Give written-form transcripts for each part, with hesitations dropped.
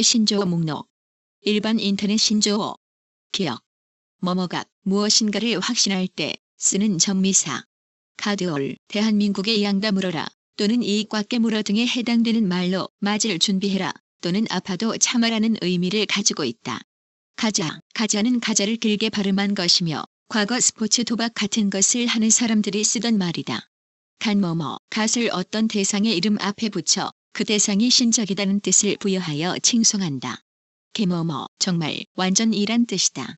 신조어 목록. 일반 인터넷 신조어. 기억. 뭐뭐가 무엇인가를 확신할 때 쓰는 전미사. 가드올, 대한민국의 양다 물어라 또는 이익과 깨물어 등에 해당되는 말로 맞을 준비해라 또는 아파도 참아라는 의미를 가지고 있다. 가자는 가자를 길게 발음한 것이며 과거 스포츠 도박 같은 것을 하는 사람들이 쓰던 말이다. 갓을 어떤 대상의 이름 앞에 붙여 그 대상이 신적이다는 뜻을 부여하여 칭송한다. 정말 완전이란 뜻이다.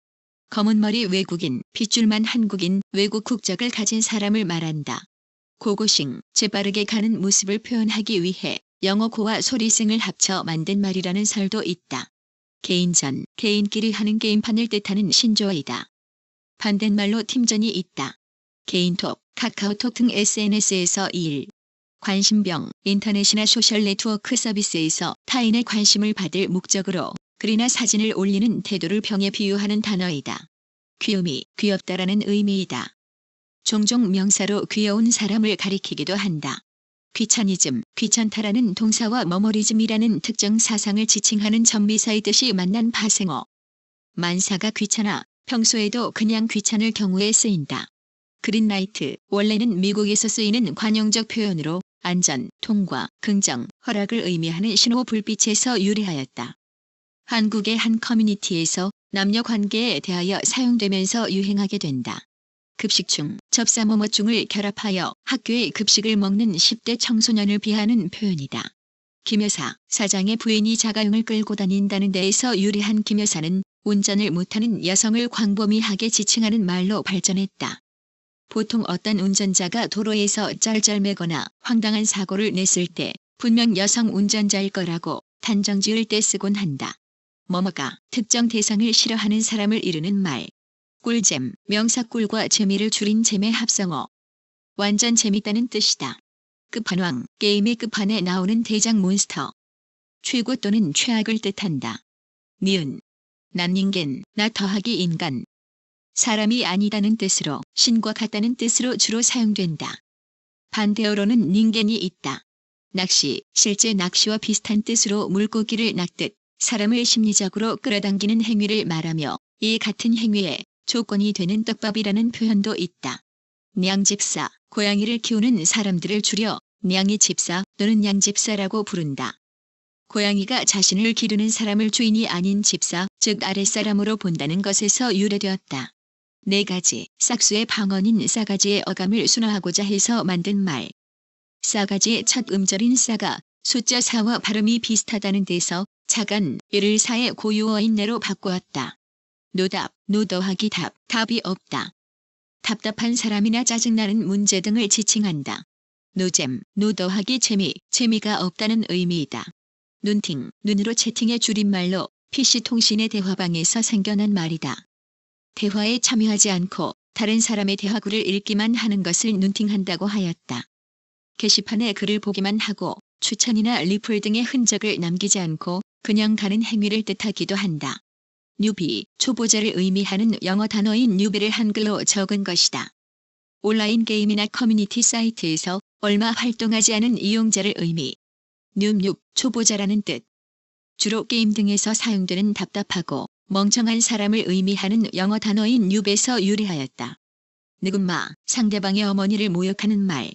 검은머리 외국인, 핏줄만 한국인, 외국 국적을 가진 사람을 말한다. 고고싱, 재빠르게 가는 모습을 표현하기 위해 영어 고와 소리생을 합쳐 만든 말이라는 설도 있다. 개인전, 개인끼리 하는 게임판을 뜻하는 신조어이다. 반대말로 팀전이 있다. 개인톡, 카카오톡 등 SNS에서 관심병, 인터넷이나 소셜네트워크 서비스에서 타인의 관심을 받을 목적으로 글이나 사진을 올리는 태도를 병에 비유하는 단어이다. 귀요미, 귀엽다라는 의미이다. 종종 명사로 귀여운 사람을 가리키기도 한다. 귀차니즘, 귀찮다라는 동사와 머머리즘이라는 특정 사상을 지칭하는 전미사의 뜻이 만난 파생어. 만사가 귀찮아, 평소에도 그냥 귀찮을 경우에 쓰인다. 그린라이트, 원래는 미국에서 쓰이는 관용적 표현으로 안전, 통과, 긍정, 허락을 의미하는 신호 불빛에서 유래하였다. 한국의 한 커뮤니티에서 남녀 관계에 대하여 사용되면서 유행하게 된다. 급식 중, 접사 뭐뭐 중을 결합하여 학교의 급식을 먹는 10대 청소년을 비하하는 표현이다. 김여사, 사장의 부인이 자가용을 끌고 다닌다는 데에서 유래한 김여사는 운전을 못하는 여성을 광범위하게 지칭하는 말로 발전했다. 보통 어떤 운전자가 도로에서 쩔쩔매거나 황당한 사고를 냈을 때 분명 여성 운전자일 거라고 단정지을 때 쓰곤 한다. 뭐뭐가 특정 대상을 싫어하는 사람을 이르는 말. 꿀잼, 명사 꿀과 재미를 줄인 재매 합성어. 완전 재밌다는 뜻이다. 끝판왕, 게임의 끝판에 나오는 대장 몬스터. 최고 또는 최악을 뜻한다. 니은, 난닝겐, 나 더하기 인간. 사람이 아니다는 뜻으로 신과 같다는 뜻으로 주로 사용된다. 반대어로는 닝겐이 있다. 낚시, 실제 낚시와 비슷한 뜻으로 물고기를 낚듯 사람을 심리적으로 끌어당기는 행위를 말하며 이 같은 행위에 조건이 되는 떡밥이라는 표현도 있다. 냥집사, 고양이를 키우는 사람들을 줄여 냥이집사 또는 냥집사라고 부른다. 고양이가 자신을 기르는 사람을 주인이 아닌 집사, 즉 아랫사람으로 본다는 것에서 유래되었다. 4가지, 싹수의 방언인 싸가지의 어감을 순화하고자 해서 만든 말. 싸가지의 첫 음절인 싸가, 숫자 4와 발음이 비슷하다는 데서 자간, 이를 사의 고유어인 내로 바꾸었다. 노답, 노 더하기 답, 답이 없다. 답답한 사람이나 짜증나는 문제 등을 지칭한다. 노잼, 노 더하기 재미, 재미가 없다는 의미이다. 눈팅, 눈으로 채팅의 줄임말로 PC통신의 대화방에서 생겨난 말이다. 대화에 참여하지 않고 다른 사람의 대화구를 읽기만 하는 것을 눈팅한다고 하였다. 게시판에 글을 보기만 하고 추천이나 리플 등의 흔적을 남기지 않고 그냥 가는 행위를 뜻하기도 한다. 뉴비, 초보자를 의미하는 영어 단어인 뉴비를 한글로 적은 것이다. 온라인 게임이나 커뮤니티 사이트에서 얼마 활동하지 않은 이용자를 의미. 뉴, 초보자라는 뜻. 주로 게임 등에서 사용되는 답답하고 멍청한 사람을 의미하는 영어 단어인 뉴비에서 유래하였다. 느금마, 상대방의 어머니를 모욕하는 말.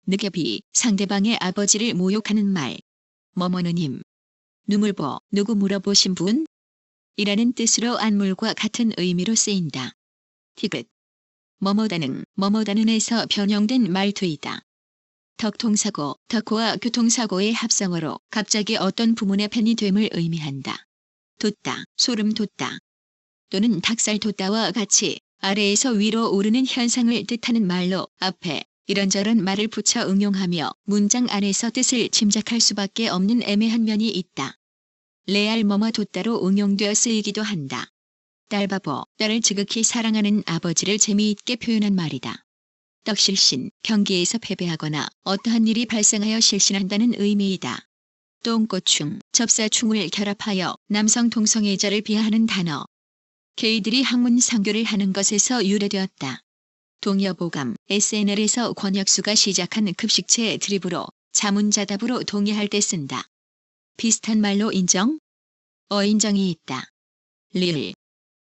느개비, 상대방의 아버지를 모욕하는 말. 뭐뭐느님. 누물보, 누구 물어보신 분? 이라는 뜻으로 안물과 같은 의미로 쓰인다. 티귿. 뭐뭐다는에서 변형된 말투이다. 덕통사고, 덕호와 교통사고의 합성어로 갑자기 어떤 부문의 팬이 됨을 의미한다. 돋다, 소름 돋다. 또는 닭살 돋다와 같이 아래에서 위로 오르는 현상을 뜻하는 말로 앞에 이런저런 말을 붙여 응용하며 문장 안에서 뜻을 짐작할 수밖에 없는 애매한 면이 있다. 레알 뭐뭐 돋다로 응용되어 쓰이기도 한다. 딸바보, 딸을 지극히 사랑하는 아버지를 재미있게 표현한 말이다. 떡실신, 경기에서 패배하거나 어떠한 일이 발생하여 실신한다는 의미이다. 똥꼬충, 접사충을 결합하여 남성 동성애자를 비하하는 단어. 게이들이 학문 상교를 하는 것에서 유래되었다. 동여보감, SNL에서 권혁수가 시작한 급식체 드립으로 자문자답으로 동의할 때 쓴다. 비슷한 말로 인정? 어인정이 있다. 리을.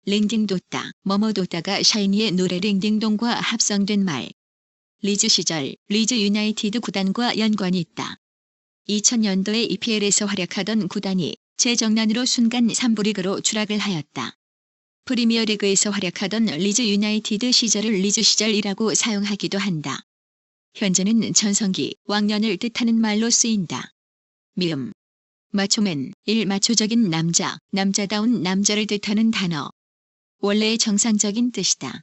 링딩도따, 뭐뭐도따가 샤이니의 노래 링딩동과 합성된 말. 리즈 시절 리즈 유나이티드 구단과 연관이 있다. 2000년도에 EPL에서 활약하던 구단이 재정난으로 순간 3부 리그로 추락을 하였다. 프리미어리그에서 활약하던 리즈 유나이티드 시절을 리즈 시절이라고 사용하기도 한다. 현재는 전성기, 왕년을 뜻하는 말로 쓰인다. 미음. 마초맨, 마초적인 남자, 남자다운 남자를 뜻하는 단어. 원래의 정상적인 뜻이다.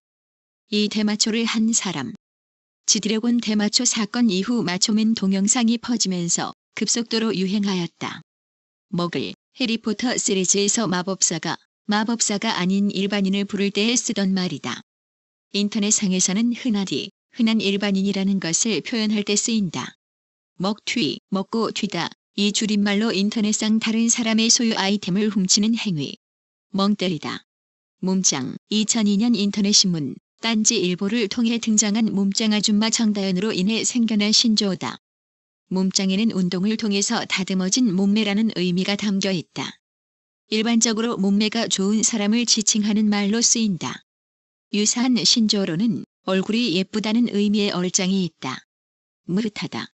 이 대마초를 한 사람. 지드래곤 대마초 사건 이후 마초맨 동영상이 퍼지면서 급속도로 유행하였다. 머글, 해리포터 시리즈에서 마법사가 아닌 일반인을 부를 때에 쓰던 말이다. 인터넷상에서는 흔한 일반인이라는 것을 표현할 때 쓰인다. 먹튀, 먹고 튀다. 이 줄임말로 인터넷상 다른 사람의 소유 아이템을 훔치는 행위. 멍 때리다. 몸짱, 2002년 인터넷신문 딴지일보를 통해 등장한 몸짱 아줌마 정다연으로 인해 생겨난 신조어다. 몸짱에는 운동을 통해서 다듬어진 몸매라는 의미가 담겨 있다. 일반적으로 몸매가 좋은 사람을 지칭하는 말로 쓰인다. 유사한 신조어로는 얼굴이 예쁘다는 의미의 얼짱이 있다. 흐뭇하다.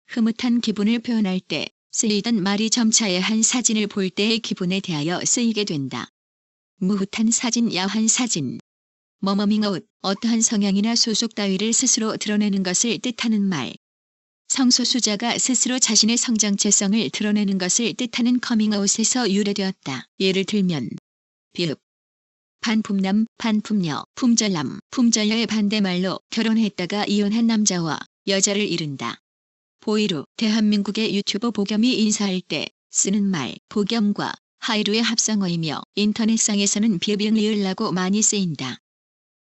흐뭇한 기분을 표현할 때 쓰이던 말이 점차의 한 사진을 볼 때의 기분에 대하여 쓰이게 된다. 무흐한 사진, 야한 사진. 머머밍아웃, 어떠한 성향이나 소속 따위를 스스로 드러내는 것을 뜻하는 말. 성소수자가 스스로 자신의 성정체성을 드러내는 것을 뜻하는 커밍아웃에서 유래되었다. 예를 들면 비읍. 반품남, 반품녀, 품절남, 품절녀의 반대말로 결혼했다가 이혼한 남자와 여자를 이른다. 보이루, 대한민국의 유튜버 보겸이 인사할 때 쓰는 말 보겸과 하이루의 합성어이며 인터넷상에서는 비읍리을라고 많이 쓰인다.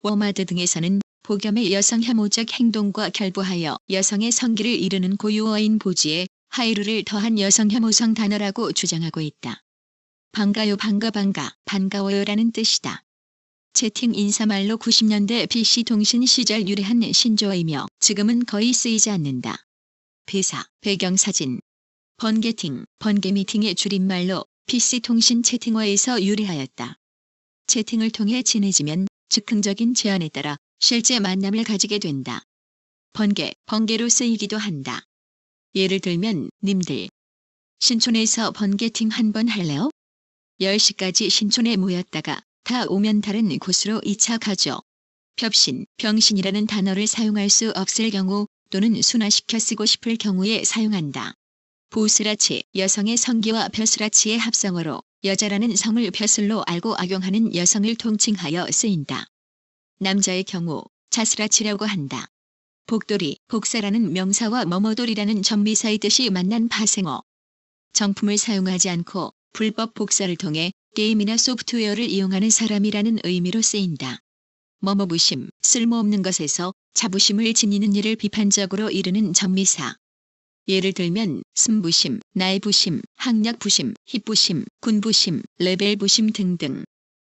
워마드 등에서는 보겸의 여성 혐오적 행동과 결부하여 여성의 성기를 이르는 고유어인 보지에 하이루를 더한 여성 혐오성 단어라고 주장하고 있다. 반가요, 반가워요라는 뜻이다. 채팅 인사말로 90년대 PC통신 시절 유래한 신조어이며 지금은 거의 쓰이지 않는다. 배사, 배경사진. 번개팅, 번개미팅의 줄임말로 PC통신 채팅어에서 유래하였다. 채팅을 통해 친해지면 즉흥적인 제안에 따라 실제 만남을 가지게 된다. 번개로 쓰이기도 한다. 예를 들면 님들 신촌에서 번개팅 한번 할래요? 10시까지 신촌에 모였다가 다 오면 다른 곳으로 2차 가죠. 벽신, 병신이라는 단어를 사용할 수 없을 경우 또는 순화시켜 쓰고 싶을 경우에 사용한다. 보스라치, 여성의 성기와 벼슬아치의 합성어로 여자라는 성을 벼슬로 알고 악용하는 여성을 통칭하여 쓰인다. 남자의 경우 자스라치라고 한다. 복돌이, 복사라는 명사와 머머돌이라는 전미사의 뜻이 만난 파생어. 정품을 사용하지 않고 불법 복사를 통해 게임이나 소프트웨어를 이용하는 사람이라는 의미로 쓰인다. 머머부심, 쓸모없는 것에서 자부심을 지니는 일을 비판적으로 이르는 전미사. 예를 들면 승부심, 나이부심, 학력부심, 힙부심, 군부심, 레벨부심 등등.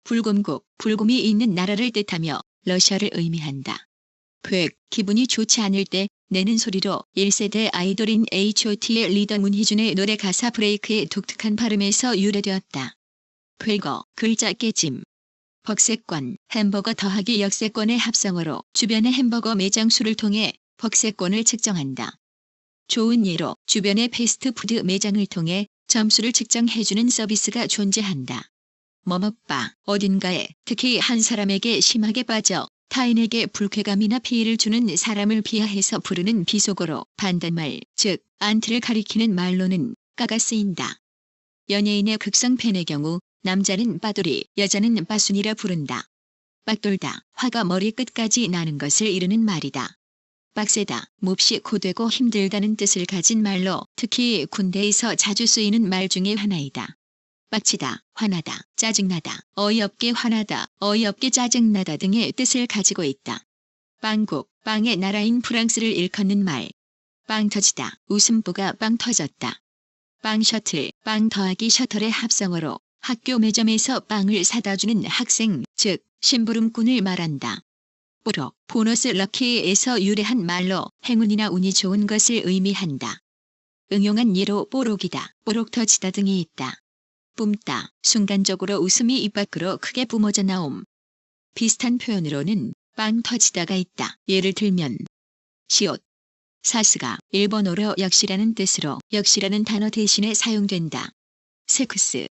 불곰국, 불곰이 있는 나라를 뜻하며 러시아를 의미한다. 백, 기분이 좋지 않을 때 내는 소리로 1세대 아이돌인 H.O.T의 리더 문희준의 노래 가사 브레이크의 독특한 발음에서 유래되었다. 괴거, 글자 깨짐. 벅세권, 햄버거 더하기 역세권의 합성어로 주변의 햄버거 매장 수를 통해 벅세권을 측정한다. 좋은 예로 주변의 패스트푸드 매장을 통해 점수를 측정해주는 서비스가 존재한다. 머뭇바, 어딘가에 특히 한 사람에게 심하게 빠져 타인에게 불쾌감이나 피해를 주는 사람을 비하해서 부르는 비속어로 반대말, 즉 안티를 가리키는 말로는 까가 쓰인다. 연예인의 극성 팬의 경우 남자는 빠돌이, 여자는 빠순이라 부른다. 빡돌다, 화가 머리 끝까지 나는 것을 이르는 말이다. 빡세다, 몹시 고되고 힘들다는 뜻을 가진 말로 특히 군대에서 자주 쓰이는 말 중에 하나이다. 빡치다, 화나다, 짜증나다, 어이없게 화나다, 어이없게 짜증나다 등의 뜻을 가지고 있다. 빵국, 빵의 나라인 프랑스를 일컫는 말. 빵 터지다, 웃음보가 빵 터졌다. 빵 셔틀, 빵 더하기 셔틀의 합성어로 학교 매점에서 빵을 사다주는 학생, 즉 심부름꾼을 말한다. 뽀록, 보너스 럭키에서 유래한 말로 행운이나 운이 좋은 것을 의미한다. 응용한 예로 뽀록이다, 뽀록 터지다 등이 있다. 뿜다. 순간적으로 웃음이 입 밖으로 크게 뿜어져 나옴. 비슷한 표현으로는 빵 터지다가 있다. 예를 들면 시옷, 사스가 일본어로 역시라는 뜻으로 역시라는 단어 대신에 사용된다. 세쿠스,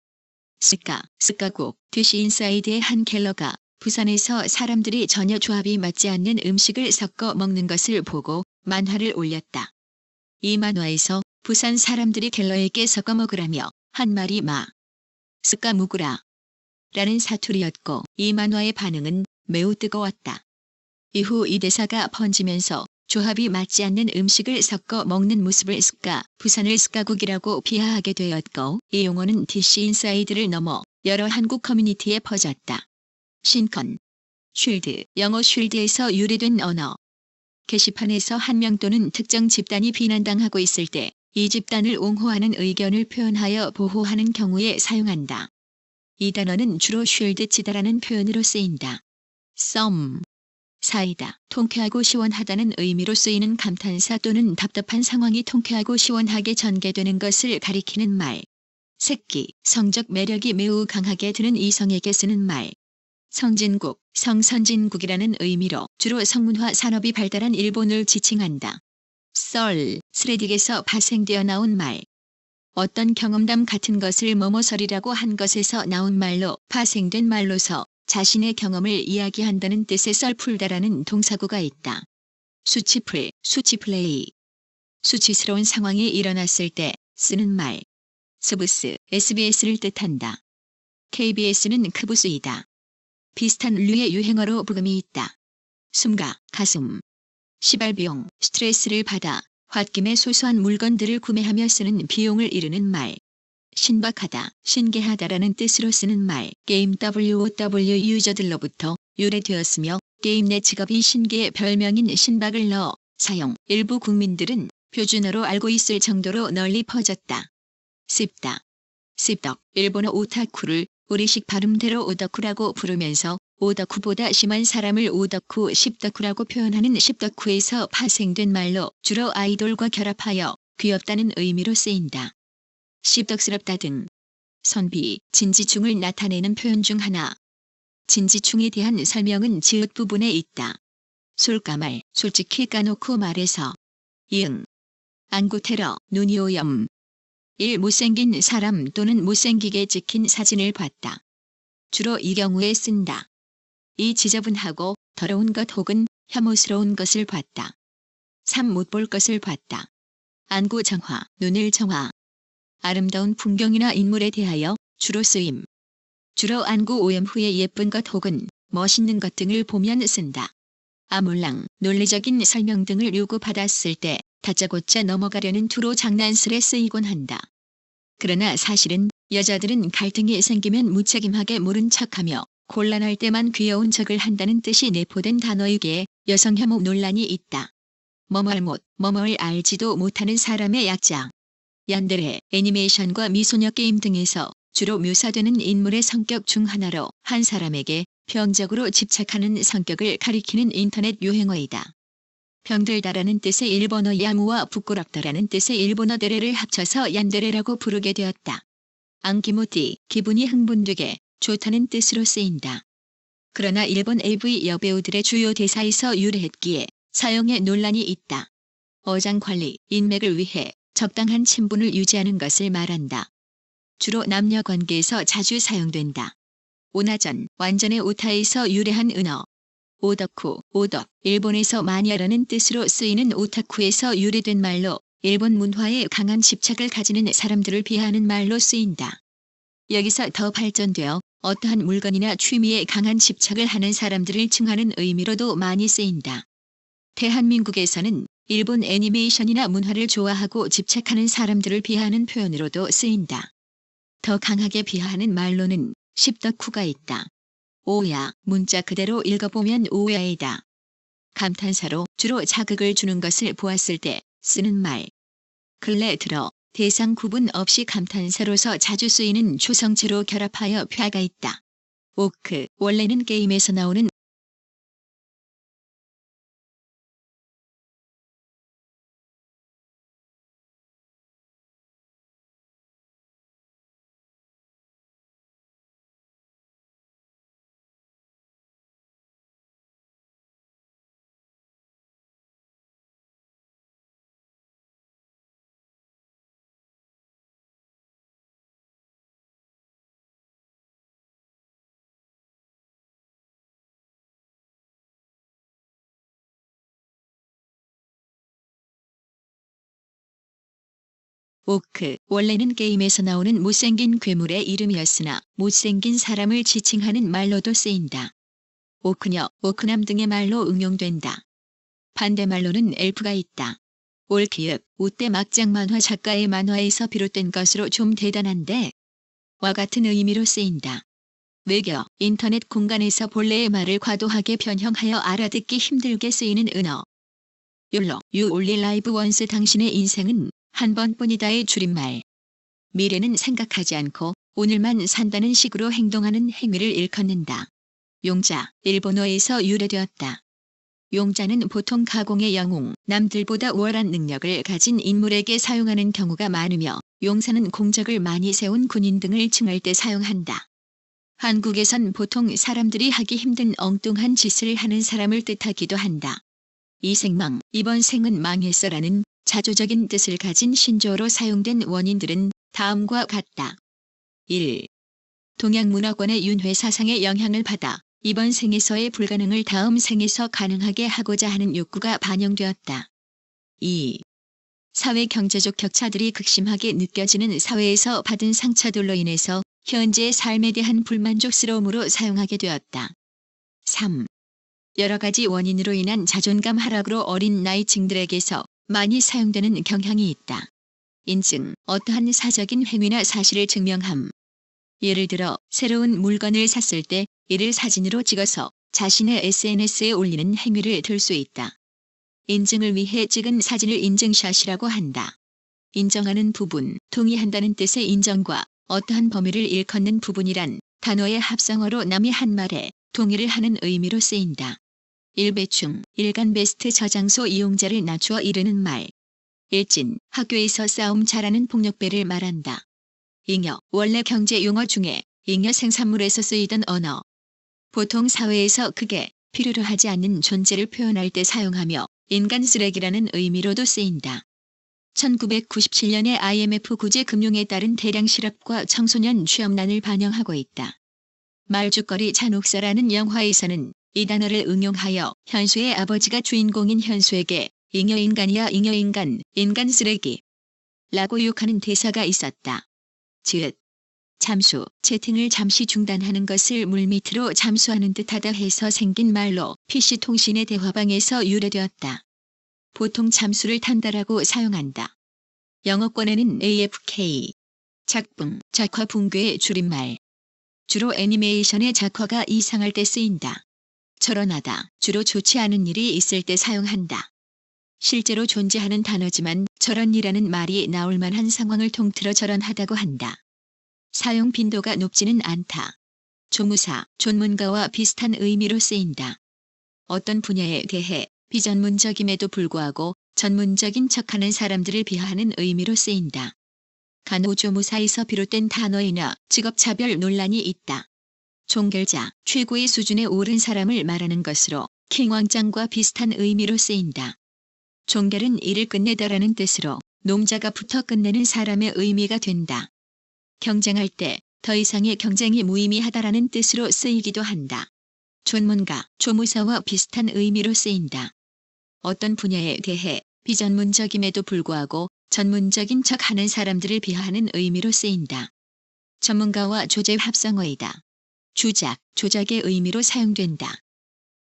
스카, 스카국, 디시 인사이드의 한 갤러가 부산에서 사람들이 전혀 조합이 맞지 않는 음식을 섞어 먹는 것을 보고 만화를 올렸다. 이 만화에서 부산 사람들이 갤러에게 섞어 먹으라며 한 말이 마, 스카 무구라 라는 사투리였고 이 만화의 반응은 매우 뜨거웠다. 이후 이 대사가 번지면서 조합이 맞지 않는 음식을 섞어 먹는 모습을 부산을 스카국이라고 비하하게 되었고 이 용어는 DC 인사이드를 넘어 여러 한국 커뮤니티에 퍼졌다. 신컨, 쉴드, 영어 쉴드에서 유래된 언어. 게시판에서 한 명 또는 특정 집단이 비난당하고 있을 때 이 집단을 옹호하는 의견을 표현하여 보호하는 경우에 사용한다. 이 단어는 주로 쉴드 치다라는 표현으로 쓰인다. 썸, 사이다, 통쾌하고 시원하다는 의미로 쓰이는 감탄사 또는 답답한 상황이 통쾌하고 시원하게 전개되는 것을 가리키는 말. 새끼, 성적 매력이 매우 강하게 드는 이성에게 쓰는 말. 성진국, 성선진국이라는 의미로 주로 성문화 산업이 발달한 일본을 지칭한다. 썰, 스레딕에서 파생되어 나온 말. 어떤 경험담 같은 것을 뭐뭐설이라고 한 것에서 나온 말로 파생된 말로서 자신의 경험을 이야기한다는 뜻의 썰풀다라는 동사구가 있다. 수치풀, 수치플레이. 수치스러운 상황이 일어났을 때 쓰는 말. 스브스, SBS를 뜻한다. KBS는 크부스이다. 비슷한 류의 유행어로 부금이 있다. 숨가, 가슴. 시발비용, 스트레스를 받아 홧김에 소소한 물건들을 구매하며 쓰는 비용을 이르는 말. 신박하다, 신기하다라는 뜻으로 쓰는 말. 게임 WOW 유저들로부터 유래되었으며 게임 내 직업이 신기의 별명인 신박을 넣어 사용. 일부 국민들은 표준어로 알고 있을 정도로 널리 퍼졌다. 씹다, 씹덕. 일본어 오타쿠를 우리식 발음대로 오덕후라고 부르면서 오덕후보다 심한 사람을 오덕후 씹덕후라고 표현하는 씹덕후에서 파생된 말로 주로 아이돌과 결합하여 귀엽다는 의미로 쓰인다. 씹덕스럽다 등. 선비, 진지충을 나타내는 표현 중 하나. 진지충에 대한 설명은 지읒 부분에 있다. 솔까말, 솔직히 까놓고 말해서. 이응, 안구테러, 눈이 오염. 1. 못생긴 사람 또는 못생기게 찍힌 사진을 봤다. 주로 이 경우에 쓴다. 2. 지저분하고 더러운 것 혹은 혐오스러운 것을 봤다. 3. 못 볼 것을 봤다. 안구 정화, 눈을 정화. 아름다운 풍경이나 인물에 대하여 주로 쓰임. 주로 안구 오염 후에 예쁜 것 혹은 멋있는 것 등을 보면 쓴다. 아몰랑, 논리적인 설명 등을 요구받았을 때 다짜고짜 넘어가려는 투로 장난스레 쓰이곤 한다. 그러나 사실은 여자들은 갈등이 생기면 무책임하게 모른 척하며 곤란할 때만 귀여운 척을 한다는 뜻이 내포된 단어이기에 여성 혐오 논란이 있다. 뭐뭐를 못, 뭐뭐를 알지도 못하는 사람의 약자. 얀데레, 애니메이션과 미소녀 게임 등에서 주로 묘사되는 인물의 성격 중 하나로 한 사람에게 병적으로 집착하는 성격을 가리키는 인터넷 유행어이다. 병들다라는 뜻의 일본어 야무와 부끄럽다라는 뜻의 일본어 데레를 합쳐서 얀데레라고 부르게 되었다. 앙기모티, 기분이 흥분되게, 좋다는 뜻으로 쓰인다. 그러나 일본 AV 여배우들의 주요 대사에서 유래했기에 사용에 논란이 있다. 어장관리, 인맥을 위해 적당한 친분을 유지하는 것을 말한다. 주로 남녀 관계에서 자주 사용된다. 오나전, 완전의 오타에서 유래한 은어. 오덕후, 오덕, 일본에서 마니아라는 뜻으로 쓰이는 오타쿠에서 유래된 말로 일본 문화에 강한 집착을 가지는 사람들을 비하하는 말로 쓰인다. 여기서 더 발전되어 어떠한 물건이나 취미에 강한 집착을 하는 사람들을 칭하는 의미로도 많이 쓰인다. 대한민국에서는 일본 애니메이션이나 문화를 좋아하고 집착하는 사람들을 비하하는 표현으로도 쓰인다. 더 강하게 비하하는 말로는 씹덕후가 있다. 오야, 문자 그대로 읽어보면 오야이다. 감탄사로 주로 자극을 주는 것을 보았을 때 쓰는 말. 근래 들어 대상 구분 없이 감탄사로서 자주 쓰이는 조성체로 결합하여 표가 있다. 오크, 원래는 게임에서 나오는 오크, 원래는 게임에서 나오는 못생긴 괴물의 이름이었으나 못생긴 사람을 지칭하는 말로도 쓰인다. 오크녀, 오크남 등의 말로 응용된다. 반대말로는 엘프가 있다. 올키읒, 우때 막장 만화 작가의 만화에서 비롯된 것으로 좀 대단한데 와 같은 의미로 쓰인다. 외교, 인터넷 공간에서 본래의 말을 과도하게 변형하여 알아듣기 힘들게 쓰이는 은어. 욜로, You Only Live Once, 당신의 인생은 한 번뿐이다의 줄임말. 미래는 생각하지 않고 오늘만 산다는 식으로 행동하는 행위를 일컫는다. 용자, 일본어에서 유래되었다. 용자는 보통 가공의 영웅, 남들보다 우월한 능력을 가진 인물에게 사용하는 경우가 많으며 용사는 공적을 많이 세운 군인 등을 칭할 때 사용한다. 한국에선 보통 사람들이 하기 힘든 엉뚱한 짓을 하는 사람을 뜻하기도 한다. 이 생망, 이번 생은 망했어라는 자조적인 뜻을 가진 신조어로 사용된 원인들은 다음과 같다. 1. 동양문화권의 윤회 사상의 영향을 받아 이번 생에서의 불가능을 다음 생에서 가능하게 하고자 하는 욕구가 반영되었다. 2. 사회 경제적 격차들이 극심하게 느껴지는 사회에서 받은 상처들로 인해서 현재의 삶에 대한 불만족스러움으로 사용하게 되었다. 3. 여러 가지 원인으로 인한 자존감 하락으로 어린 나이층들에게서 많이 사용되는 경향이 있다. 인증, 어떠한 사적인 행위나 사실을 증명함. 예를 들어 새로운 물건을 샀을 때 이를 사진으로 찍어서 자신의 SNS에 올리는 행위를 들 수 있다. 인증을 위해 찍은 사진을 인증샷이라고 한다. 인정하는 부분, 동의한다는 뜻의 인정과 어떠한 범위를 일컫는 부분이란 단어의 합성어로 남이 한 말에 동의를 하는 의미로 쓰인다. 일배충, 일간 베스트 저장소 이용자를 낮추어 이르는 말. 일진, 학교에서 싸움 잘하는 폭력배를 말한다. 잉여, 원래 경제 용어 중에 잉여 생산물에서 쓰이던 언어. 보통 사회에서 크게 필요로 하지 않는 존재를 표현할 때 사용하며 인간 쓰레기라는 의미로도 쓰인다. 1997년의 IMF 구제 금융에 따른 대량 실업과 청소년 취업난을 반영하고 있다. 말죽거리 잔혹사라는 영화에서는 이 단어를 응용하여 현수의 아버지가 주인공인 현수에게 잉여인간이야 잉여인간, 인간 쓰레기 라고 욕하는 대사가 있었다. 즉, 잠수, 채팅을 잠시 중단하는 것을 물밑으로 잠수하는 듯하다 해서 생긴 말로 PC통신의 대화방에서 유래되었다. 보통 잠수를 탄다라고 사용한다. 영어권에는 AFK, 작붕, 작화 붕괴의 줄임말. 주로 애니메이션의 작화가 이상할 때 쓰인다. 철원하다, 주로 좋지 않은 일이 있을 때 사용한다. 실제로 존재하는 단어지만 저런이라는 말이 나올 만한 상황을 통틀어 저런하다고 한다. 사용 빈도가 높지는 않다. 조무사, 전문가와 비슷한 의미로 쓰인다. 어떤 분야에 대해 비전문적임에도 불구하고 전문적인 척하는 사람들을 비하하는 의미로 쓰인다. 간호조무사에서 비롯된 단어이나 직업차별 논란이 있다. 종결자, 최고의 수준에 오른 사람을 말하는 것으로 킹왕짱과 비슷한 의미로 쓰인다. 종결은 일을 끝내다라는 뜻으로 농자가 붙어 끝내는 사람의 의미가 된다. 경쟁할 때 더 이상의 경쟁이 무의미하다라는 뜻으로 쓰이기도 한다. 전문가, 조무사와 비슷한 의미로 쓰인다. 어떤 분야에 대해 비전문적임에도 불구하고 전문적인 척하는 사람들을 비하하는 의미로 쓰인다. 전문가와 조제 합성어이다. 주작, 조작의 의미로 사용된다.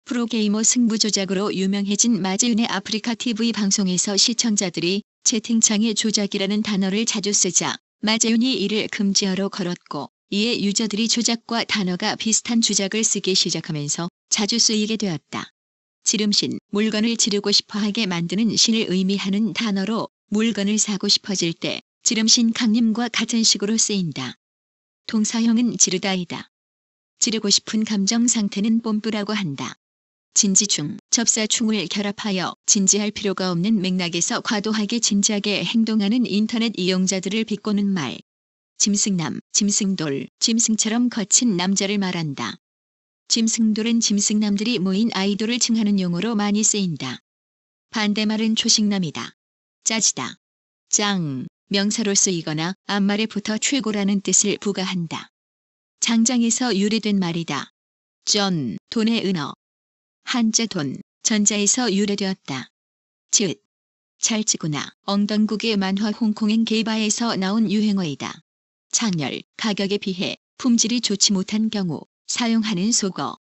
프로게이머 승부조작으로 유명해진 마재윤의 아프리카 TV 방송에서 시청자들이 채팅창에 조작이라는 단어를 자주 쓰자 마재윤이 이를 금지어로 걸었고 이에 유저들이 조작과 단어가 비슷한 주작을 쓰기 시작하면서 자주 쓰이게 되었다. 지름신, 물건을 지르고 싶어하게 만드는 신을 의미하는 단어로 물건을 사고 싶어질 때 지름신 강림과 같은 식으로 쓰인다. 동사형은 지르다이다. 지르고 싶은 감정 상태는 뽐뿌라고 한다. 진지충, 접사충을 결합하여 진지할 필요가 없는 맥락에서 과도하게 진지하게 행동하는 인터넷 이용자들을 비꼬는 말. 짐승남, 짐승돌, 짐승처럼 거친 남자를 말한다. 짐승돌은 짐승남들이 모인 아이돌을 칭하는 용어로 많이 쓰인다. 반대말은 초식남이다. 짜지다. 짱, 명사로 쓰이거나 앞말에 붙어 최고라는 뜻을 부가한다. 장장에서 유래된 말이다. 전, 돈의 은어. 한자 돈, 전자에서 유래되었다. 즉, 찰지구나. 엉덩국의 만화 홍콩행 게이바에서 나온 유행어이다. 장열, 가격에 비해 품질이 좋지 못한 경우 사용하는 속어.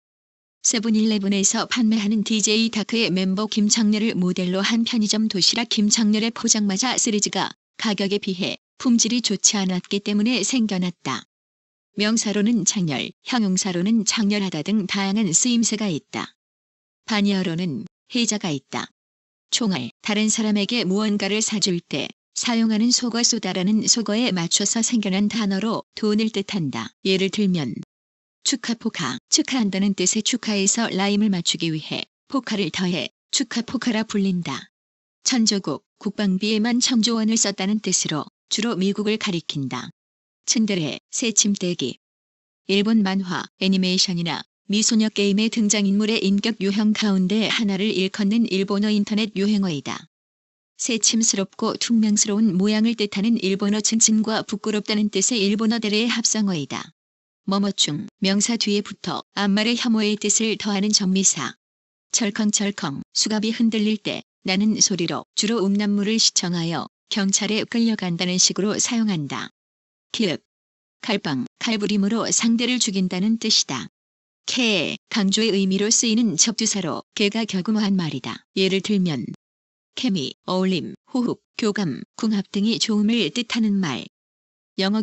세븐일레븐에서 판매하는 DJ 다크의 멤버 김창렬을 모델로 한 편의점 도시락 김창렬의 포장마차 시리즈가 가격에 비해 품질이 좋지 않았기 때문에 생겨났다. 명사로는 창렬, 형용사로는 창렬하다 등 다양한 쓰임새가 있다. 반의어로는 해자가 있다. 총알, 다른 사람에게 무언가를 사줄 때 사용하는 속어 쏘다라는 속어에 맞춰서 생겨난 단어로 돈을 뜻한다. 예를 들면 축하포카, 축하한다는 뜻의 축하에서 라임을 맞추기 위해 포카를 더해 축하포카라 불린다. 천조국, 국방비에만 천조원을 썼다는 뜻으로 주로 미국을 가리킨다. 츤데레, 새침대기. 일본 만화, 애니메이션이나 미소녀 게임의 등장인물의 인격 유형 가운데 하나를 일컫는 일본어 인터넷 유행어이다. 새침스럽고 퉁명스러운 모양을 뜻하는 일본어 츤츤과 부끄럽다는 뜻의 일본어 대래의 합성어이다. 뭐뭐충, 명사 뒤에 붙어 앞말의 혐오의 뜻을 더하는 전미사. 철컹철컹, 수갑이 흔들릴 때 나는 소리로 주로 음란물을 시청하여 경찰에 끌려간다는 식으로 사용한다. 기읍, 칼빵, 칼부림으로 상대를 죽인다는 뜻이다. 개, 강조의 의미로 쓰이는 접두사로 개가 격음한 말이다. 예를 들면 케미, 어울림, 호흡, 교감, 궁합 등이 좋음을 뜻하는 말. 영어